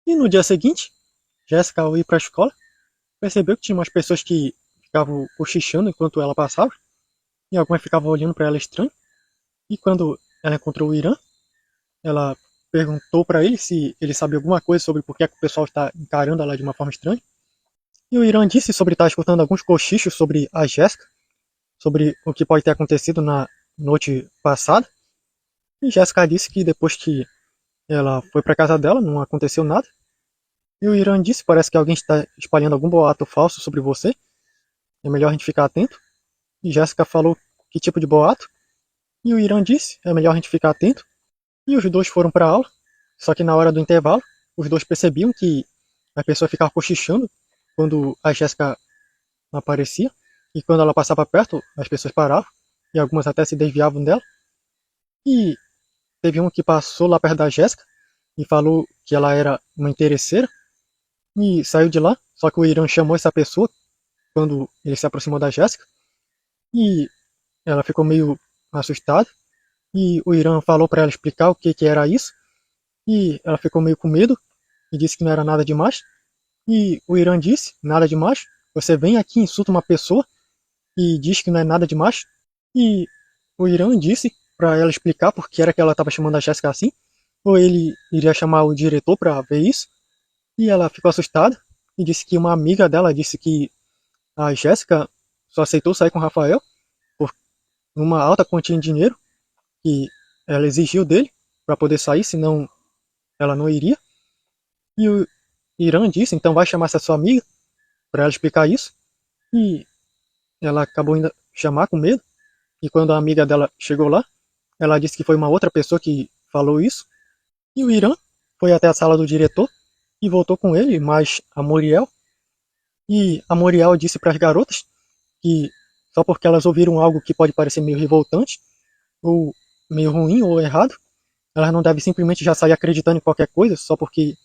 E no dia seguinte, Jéssica, ao ir para a escola, percebeu que tinha umas pessoas que ficavam cochichando enquanto ela passava, e algumas ficavam olhando para ela estranho. E quando ela encontrou o Irã, ela perguntou para ele se ele sabia alguma coisa sobre por que o pessoal está encarando ela de uma forma estranha. E o Irã disse sobre estar escutando alguns cochichos sobre a Jéssica, sobre o que pode ter acontecido na noite passada. E Jéssica disse que depois que ela foi para casa dela, não aconteceu nada. E o Irã disse, parece que alguém está espalhando algum boato falso sobre você. É melhor a gente ficar atento. E Jéssica falou que tipo de boato. E o Irã disse, é melhor a gente ficar atento. E os dois foram para a aula. Só que na hora do intervalo, os dois percebiam que a pessoa ficava cochichando quando a Jéssica aparecia. E quando ela passava perto, as pessoas paravam. E algumas até se desviavam dela. E teve um que passou lá perto da Jéssica e falou que ela era uma interesseira. E saiu de lá. Só que o Irã chamou essa pessoa quando ele se aproximou da Jéssica. E ela ficou meio assustada. E o Irã falou para ela explicar o que era isso. E ela ficou meio com medo e disse que não era nada demais. E o Irã disse, nada demais. Você vem aqui, insulta uma pessoa e diz que não é nada demais. E o Irã disse para ela explicar por que era que ela estava chamando a Jéssica assim. Ou ele iria chamar o diretor para ver isso. E ela ficou assustada e disse que uma amiga dela disse que a Jéssica só aceitou sair com o Rafael por uma alta quantia de dinheiro que ela exigiu dele para poder sair, senão ela não iria. E o Irã disse, então vai chamar essa sua amiga para ela explicar isso. E ela acabou indo chamar com medo. E quando a amiga dela chegou lá, ela disse que foi uma outra pessoa que falou isso. E o Irã foi até a sala do diretor e voltou com ele, mais a Muriel. E a Muriel disse para as garotas que só porque elas ouviram algo que pode parecer meio revoltante, ou meio ruim, ou errado, elas não devem simplesmente já sair acreditando em qualquer coisa só porque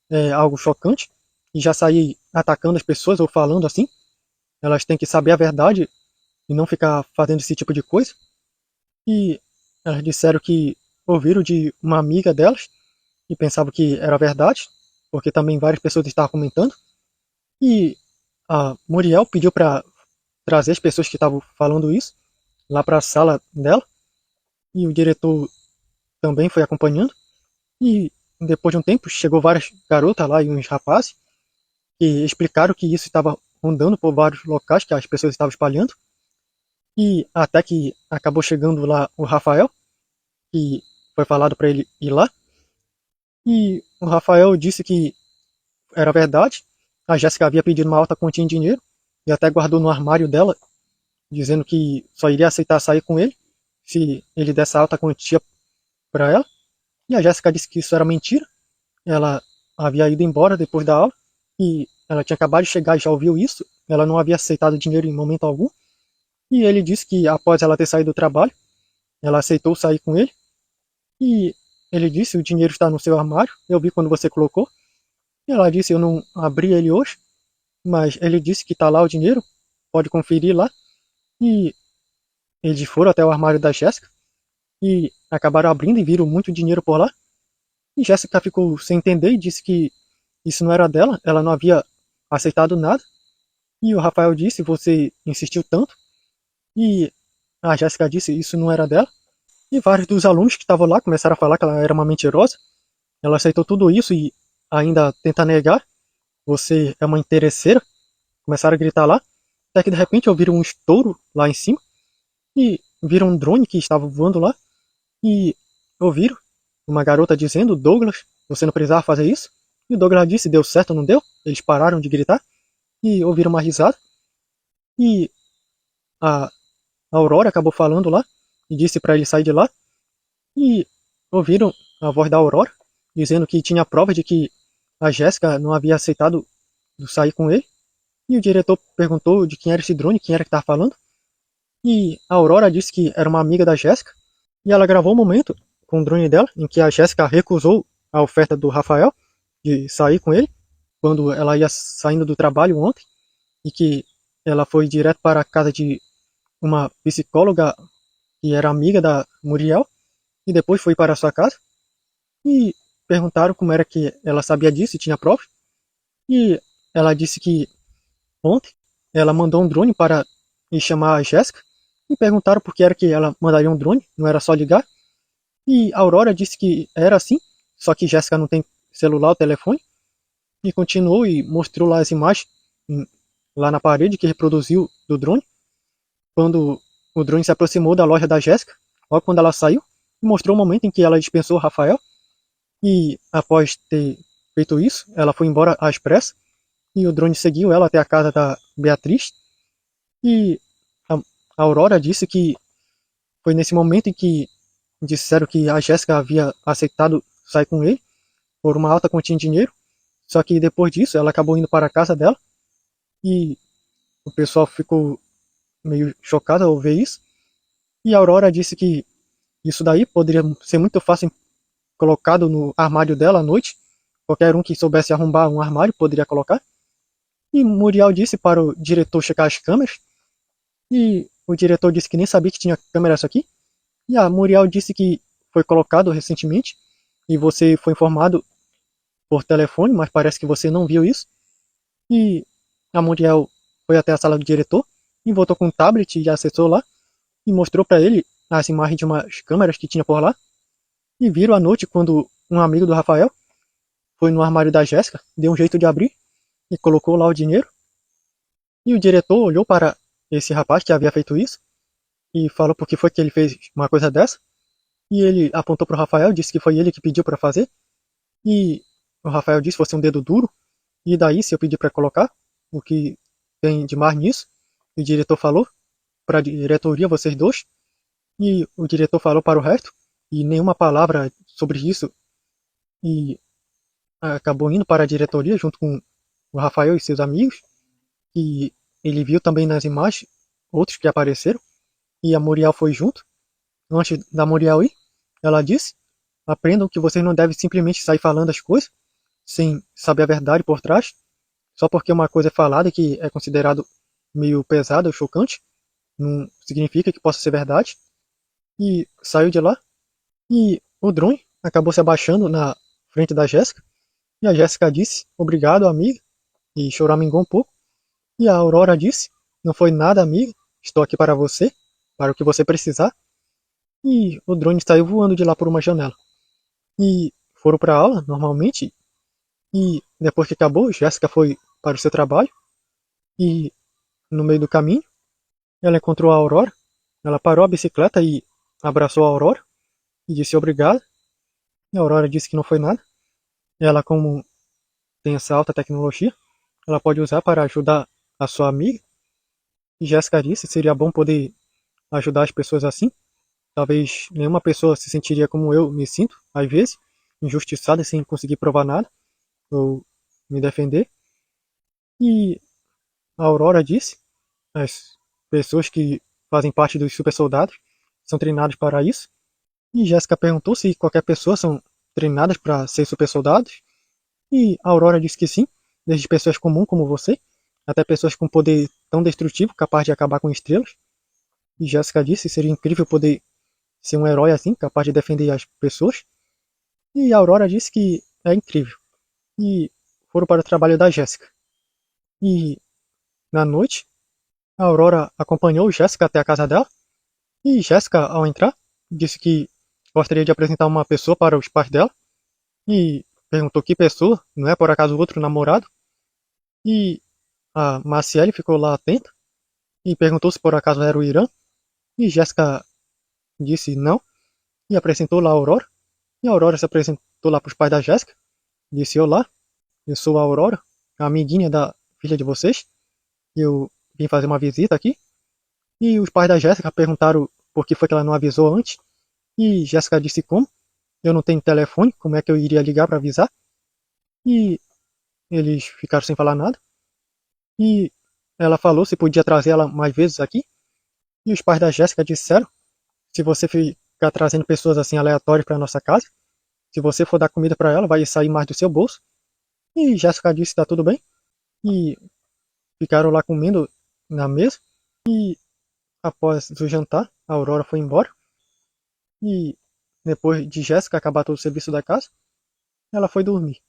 é algo chocante e já sair atacando as pessoas ou falando assim. Elas têm que saber a verdade e não ficar fazendo esse tipo de coisa. E elas disseram que ouviram de uma amiga delas e pensavam que era verdade, porque também várias pessoas estavam comentando. E a Muriel pediu para trazer as pessoas que estavam falando isso lá para a sala dela. E o diretor também foi acompanhando. E depois de um tempo chegou várias garotas lá e uns rapazes que explicaram que isso estava rondando por vários locais que as pessoas estavam espalhando. E até que acabou chegando lá o Rafael, que foi falado para ele ir lá. E o Rafael disse que era verdade. A Jéssica havia pedido uma alta quantia de dinheiro e até guardou no armário dela, dizendo que só iria aceitar sair com ele se ele desse alta quantia para ela. E a Jéssica disse que isso era mentira. Ela havia ido embora depois da aula e ela tinha acabado de chegar e já ouviu isso. Ela não havia aceitado dinheiro em momento algum. E ele disse que após ela ter saído do trabalho, ela aceitou sair com ele. E ele disse: o dinheiro está no seu armário. Eu vi quando você colocou. E ela disse: eu não abri ele hoje, mas ele disse que está lá o dinheiro. Pode conferir lá. E eles foram até o armário da Jéssica e acabaram abrindo e viram muito dinheiro por lá. E Jéssica ficou sem entender e disse que isso não era dela, ela não havia aceitado nada. E o Rafael disse: você insistiu tanto. E a Jéssica disse: isso não era dela. E vários dos alunos que estavam lá começaram a falar que ela era uma mentirosa. Ela aceitou tudo isso e ainda tenta negar. Você é uma interesseira. Começaram a gritar lá. Até que de repente ouviram um estouro lá em cima. E viram um drone que estava voando lá. E ouviram uma garota dizendo: Douglas, você não precisava fazer isso. E o Douglas disse: deu certo ou não deu? Eles pararam de gritar e ouviram uma risada. E a Aurora acabou falando lá e disse para ele sair de lá. E ouviram a voz da Aurora dizendo que tinha prova de que a Jéssica não havia aceitado sair com ele. E o diretor perguntou de quem era esse drone, quem era que estava falando. E a Aurora disse que era uma amiga da Jéssica. E ela gravou um momento com o drone dela em que a Jéssica recusou a oferta do Rafael de sair com ele quando ela ia saindo do trabalho ontem e que ela foi direto para a casa de uma psicóloga que era amiga da Muriel e depois foi para a sua casa. E perguntaram como era que ela sabia disso e tinha provas. E ela disse que ontem ela mandou um drone para ir chamar a Jéssica e perguntaram por que era que ela mandaria um drone, não era só ligar. E a Aurora disse que era assim, só que Jéssica não tem celular ou telefone. E continuou e mostrou lá as imagens lá na parede que reproduziu do drone. Quando o drone se aproximou da loja da Jéssica, logo quando ela saiu, e mostrou o momento em que ela dispensou o Rafael. E após ter feito isso, ela foi embora às pressas. E o drone seguiu ela até a casa da Beatriz. E a Aurora disse que foi nesse momento em que disseram que a Jéssica havia aceitado sair com ele por uma alta quantia de dinheiro. Só que depois disso, ela acabou indo para a casa dela. E o pessoal ficou meio chocado ao ver isso. E a Aurora disse que isso daí poderia ser muito fácil colocado no armário dela à noite. Qualquer um que soubesse arrombar um armário poderia colocar. E Muriel disse para o diretor checar as câmeras. E o diretor disse que nem sabia que tinha câmeras aqui. E a Muriel disse que foi colocado recentemente. E você foi informado por telefone, mas parece que você não viu isso. E a Muriel foi até a sala do diretor e voltou com um tablet e acessou lá e mostrou para ele as imagens de umas câmeras que tinha por lá. E viram à noite quando um amigo do Rafael foi no armário da Jéssica, deu um jeito de abrir e colocou lá o dinheiro. E o diretor olhou para esse rapaz que havia feito isso e falou por que foi que ele fez uma coisa dessa. E ele apontou para o Rafael, disse que foi ele que pediu para fazer. E o Rafael disse: "Você é um dedo duro. E daí, se eu pedir para colocar, o que tem de mais nisso?" E o diretor falou para a diretoria, vocês dois. E o diretor falou para o resto. E nenhuma palavra sobre isso. E acabou indo para a diretoria junto com o Rafael e seus amigos. E ele viu também nas imagens outros que apareceram. E a Muriel foi junto. Antes da Muriel ir, ela disse: aprendam que vocês não devem simplesmente sair falando as coisas sem saber a verdade por trás. Só porque uma coisa é falada e que é considerado meio pesado ou chocante, não significa que possa ser verdade. E saiu de lá. E o drone acabou se abaixando na frente da Jéssica. E a Jéssica disse: obrigado, amiga. E choramingou um pouco. E a Aurora disse: não foi nada, amiga. Estou aqui para você, para o que você precisar. E o drone saiu voando de lá por uma janela. E foram para a aula, normalmente. E depois que acabou, Jéssica foi para o seu trabalho. E no meio do caminho, ela encontrou a Aurora. Ela parou a bicicleta e abraçou a Aurora. E disse obrigado. E a Aurora disse que não foi nada. Ela, como tem essa alta tecnologia, ela pode usar para ajudar a sua amiga. E Jéssica disse que seria bom poder ajudar as pessoas assim. Talvez nenhuma pessoa se sentiria como eu me sinto, às vezes, injustiçada sem conseguir provar nada ou me defender. E a Aurora disse: as pessoas que fazem parte dos super soldados são treinados para isso. E Jéssica perguntou se qualquer pessoa são treinadas para ser super soldados. E a Aurora disse que sim, desde pessoas comuns como você, até pessoas com poder tão destrutivo, capaz de acabar com estrelas. E Jéssica disse que seria incrível poder ser um herói assim, capaz de defender as pessoas. E a Aurora disse que é incrível. E foram para o trabalho da Jéssica. E na noite, a Aurora acompanhou Jéssica até a casa dela. E Jéssica, ao entrar, disse que gostaria de apresentar uma pessoa para os pais dela. E perguntou que pessoa, não é por acaso outro namorado? E a Maciele ficou lá atenta e perguntou se por acaso era o Irã. E Jéssica disse não e apresentou lá a Aurora. E a Aurora se apresentou lá para os pais da Jéssica. Disse: olá, eu sou a Aurora, a amiguinha da filha de vocês. Eu vim fazer uma visita aqui. E os pais da Jéssica perguntaram por que foi que ela não avisou antes. E Jéssica disse: como? Eu não tenho telefone, como é que eu iria ligar para avisar? E eles ficaram sem falar nada. E ela falou se podia trazer ela mais vezes aqui. E os pais da Jéssica disseram: se você ficar trazendo pessoas assim aleatórias para nossa casa, se você for dar comida para ela, vai sair mais do seu bolso. E Jéssica disse: tá tudo bem. E ficaram lá comendo na mesa. E após o jantar, a Aurora foi embora. E depois de Jéssica acabar todo o serviço da casa, ela foi dormir.